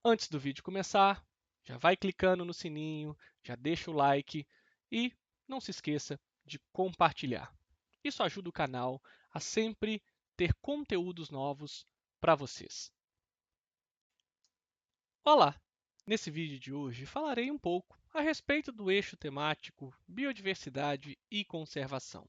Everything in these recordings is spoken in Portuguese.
Antes do vídeo começar, já vai clicando no sininho, já deixa o like e não se esqueça de compartilhar. Isso ajuda o canal a sempre ter conteúdos novos para vocês. Olá! Nesse vídeo de hoje falarei um pouco a respeito do eixo temático biodiversidade e conservação.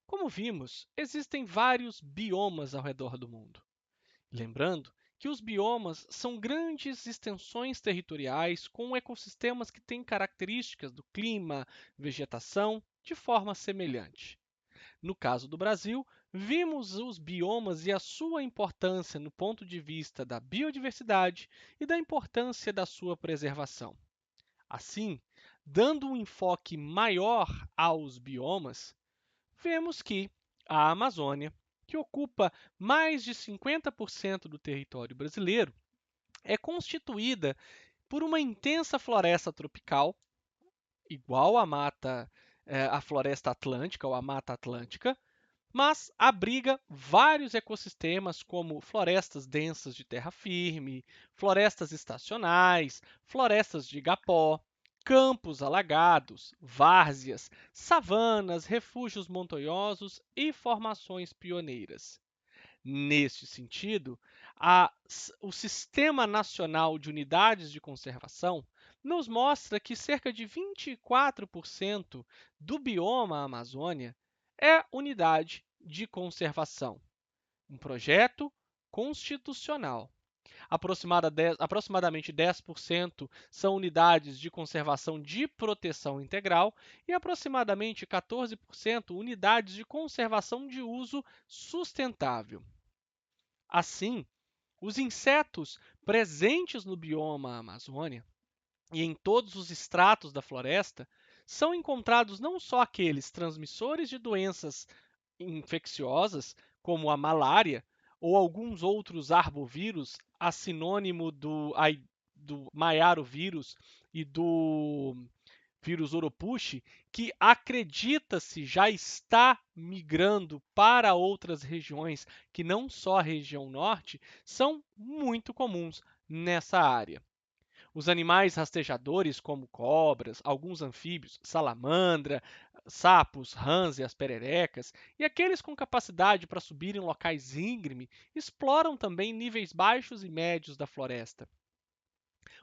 Como vimos, existem vários biomas ao redor do mundo. Lembrando que os biomas são grandes extensões territoriais com ecossistemas que têm características do clima, vegetação, de forma semelhante. No caso do Brasil, vimos os biomas e a sua importância no ponto de vista da biodiversidade e da importância da sua preservação. Assim, dando um enfoque maior aos biomas, vemos que a Amazônia, que ocupa mais de 50% do território brasileiro, é constituída por uma intensa floresta tropical, igual à floresta atlântica ou à Mata Atlântica, mas abriga vários ecossistemas como florestas densas de terra firme, florestas estacionais, florestas de igapó, campos alagados, várzeas, savanas, refúgios montanhosos e formações pioneiras. Neste sentido, o Sistema Nacional de Unidades de Conservação nos mostra que cerca de 24% do bioma Amazônia é unidade de conservação, um projeto constitucional. Aproximadamente 10% são unidades de conservação de proteção integral e aproximadamente 14% unidades de conservação de uso sustentável. Assim, os insetos presentes no bioma Amazônia e em todos os estratos da floresta são encontrados não só aqueles transmissores de doenças infecciosas, como a malária, ou alguns outros arbovírus, a sinônimo do maiarovírus e do vírus Oropushi, que acredita-se já está migrando para outras regiões, que não só a região norte, são muito comuns nessa área. Os animais rastejadores, como cobras, alguns anfíbios, salamandra, sapos, rãs e as pererecas, e aqueles com capacidade para subir em locais íngremes, exploram também níveis baixos e médios da floresta.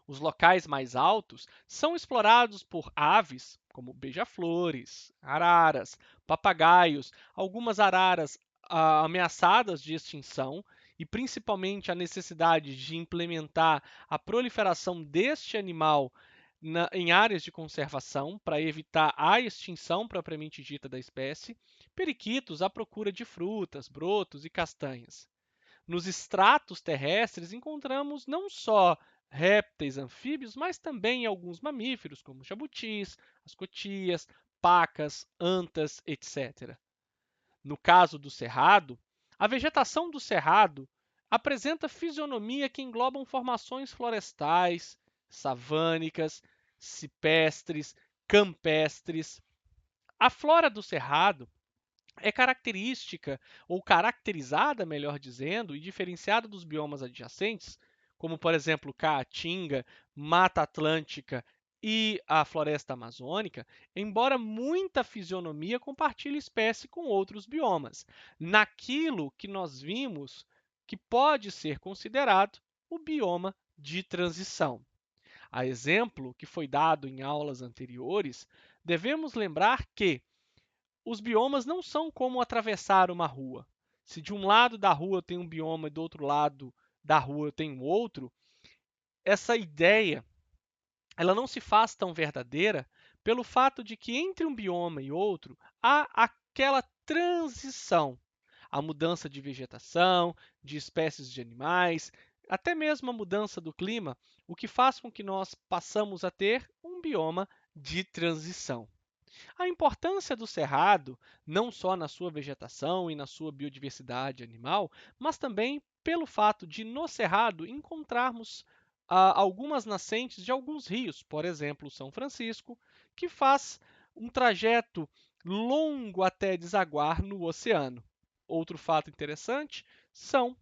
Os locais mais altos são explorados por aves, como beija-flores, araras, papagaios, algumas araras ameaçadas de extinção, e principalmente a necessidade de implementar a proliferação deste animal em áreas de conservação para evitar a extinção propriamente dita da espécie, periquitos à procura de frutas, brotos e castanhas. Nos estratos terrestres encontramos não só répteis, anfíbios, mas também alguns mamíferos, como jabutis, as cotias, pacas, antas, etc. No caso do cerrado, a vegetação do cerrado apresenta fisionomia que englobam formações florestais, savânicas, cipestres, campestres. A flora do cerrado é característica, ou caracterizada, melhor dizendo, e diferenciada dos biomas adjacentes, como, por exemplo, Caatinga, Mata Atlântica e a floresta amazônica, embora muita fisionomia compartilhe espécie com outros biomas, naquilo que nós vimos que pode ser considerado o bioma de transição. A exemplo que foi dado em aulas anteriores, devemos lembrar que os biomas não são como atravessar uma rua. Se de um lado da rua eu tenho um bioma e do outro lado da rua eu tenho outro, essa ideia ela não se faz tão verdadeira pelo fato de que entre um bioma e outro há aquela transição, a mudança de vegetação, de espécies de animais, até mesmo a mudança do clima, o que faz com que nós passamos a ter um bioma de transição. A importância do cerrado, não só na sua vegetação e na sua biodiversidade animal, mas também pelo fato de no cerrado encontrarmos algumas nascentes de alguns rios, por exemplo, o São Francisco, que faz um trajeto longo até desaguar no oceano. Outro fato interessante são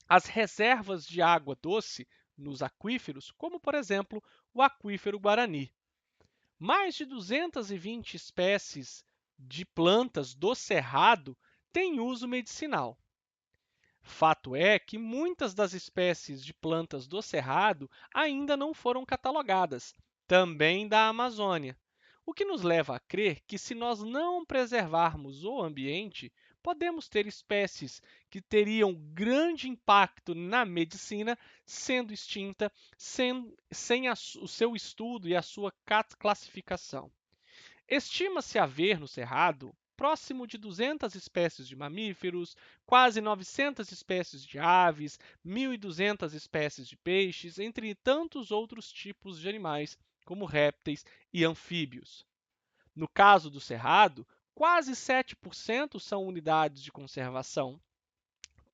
as reservas de água doce nos aquíferos, como, por exemplo, o aquífero Guarani. Mais de 220 espécies de plantas do cerrado têm uso medicinal. Fato é que muitas das espécies de plantas do Cerrado ainda não foram catalogadas, também da Amazônia, o que nos leva a crer que, se nós não preservarmos o ambiente, podemos ter espécies que teriam grande impacto na medicina sendo extinta sem o seu estudo e a sua classificação. Estima-se haver no Cerrado próximo de 200 espécies de mamíferos, quase 900 espécies de aves, 1.200 espécies de peixes, entre tantos outros tipos de animais, como répteis e anfíbios. No caso do Cerrado, quase 7% são unidades de conservação,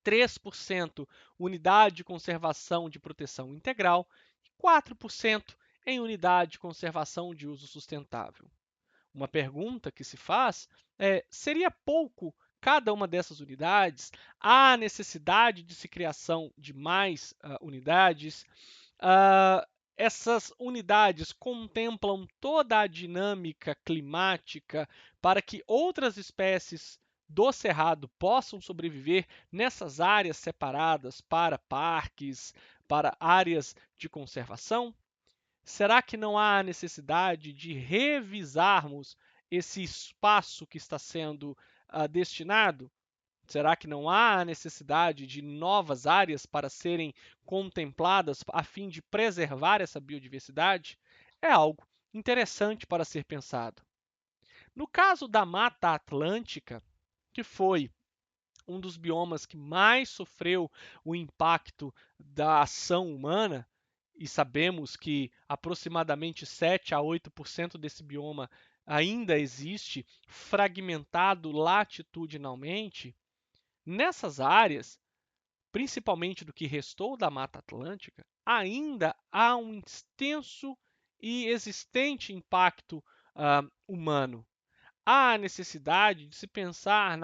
3% unidade de conservação de proteção integral e 4% em unidade de conservação de uso sustentável. Uma pergunta que se faz é: seria pouco cada uma dessas unidades? Há necessidade de se criação de mais unidades? Essas unidades contemplam toda a dinâmica climática para que outras espécies do cerrado possam sobreviver nessas áreas separadas para parques, para áreas de conservação? Será que não há necessidade de revisarmos esse espaço que está sendo destinado? Será que não há necessidade de novas áreas para serem contempladas a fim de preservar essa biodiversidade? É algo interessante para ser pensado. No caso da Mata Atlântica, que foi um dos biomas que mais sofreu o impacto da ação humana, e sabemos que aproximadamente 7 a 8% desse bioma ainda existe fragmentado latitudinalmente, nessas áreas, principalmente do que restou da Mata Atlântica, ainda há um extenso e existente impacto humano. Há a necessidade de se pensar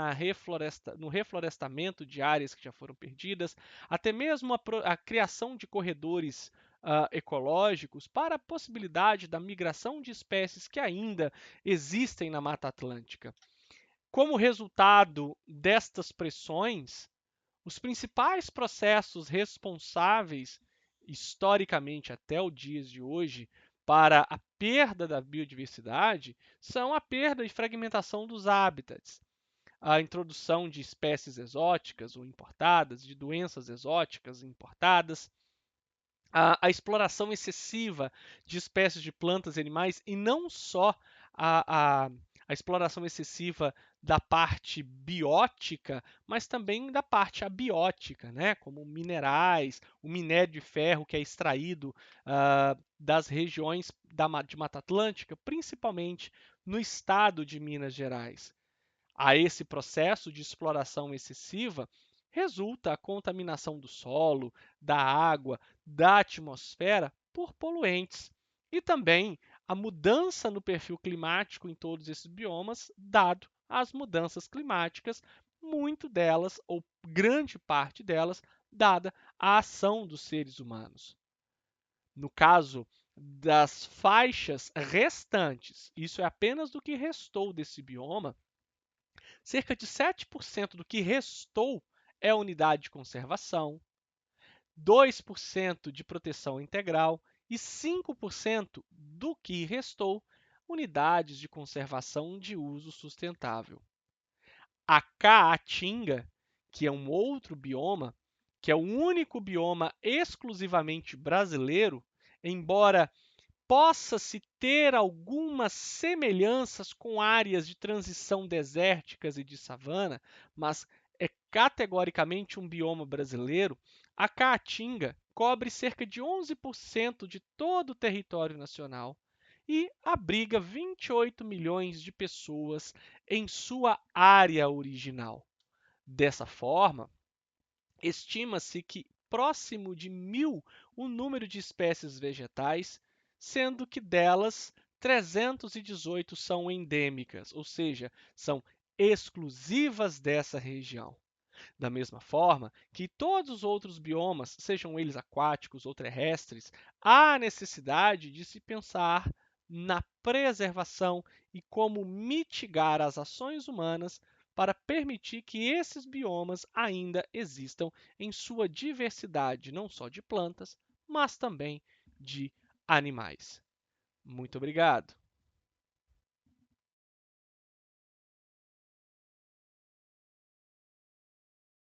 no reflorestamento de áreas que já foram perdidas, até mesmo a criação de corredores ecológicos para a possibilidade da migração de espécies que ainda existem na Mata Atlântica. Como resultado destas pressões, os principais processos responsáveis, historicamente até os dias de hoje, para a perda da biodiversidade são a perda e fragmentação dos hábitats, a introdução de espécies exóticas ou importadas, de doenças exóticas importadas, a exploração excessiva de espécies de plantas e animais, e não só a exploração excessiva da parte biótica, mas também da parte abiótica, né? Como minerais, o minério de ferro que é extraído das regiões de Mata Atlântica, principalmente no estado de Minas Gerais. A esse processo de exploração excessiva resulta a contaminação do solo, da água, da atmosfera por poluentes e também a mudança no perfil climático em todos esses biomas, dado as mudanças climáticas, muito delas, ou grande parte delas, dada a ação dos seres humanos. No caso das faixas restantes, isso é apenas do que restou desse bioma, cerca de 7% do que restou é unidade de conservação, 2% de proteção integral e 5% do que restou unidades de conservação de uso sustentável. A Caatinga, que é um outro bioma, que é o único bioma exclusivamente brasileiro, embora possa-se ter algumas semelhanças com áreas de transição desérticas e de savana, mas é categoricamente um bioma brasileiro, a Caatinga cobre cerca de 11% de todo o território nacional e abriga 28 milhões de pessoas em sua área original. Dessa forma, estima-se que próximo de 1.000 o número de espécies vegetais, sendo que delas 318 são endêmicas, ou seja, são exclusivas dessa região. Da mesma forma que todos os outros biomas, sejam eles aquáticos ou terrestres, há necessidade de se pensar na preservação e como mitigar as ações humanas para permitir que esses biomas ainda existam em sua diversidade, não só de plantas, mas também de animais. Muito obrigado!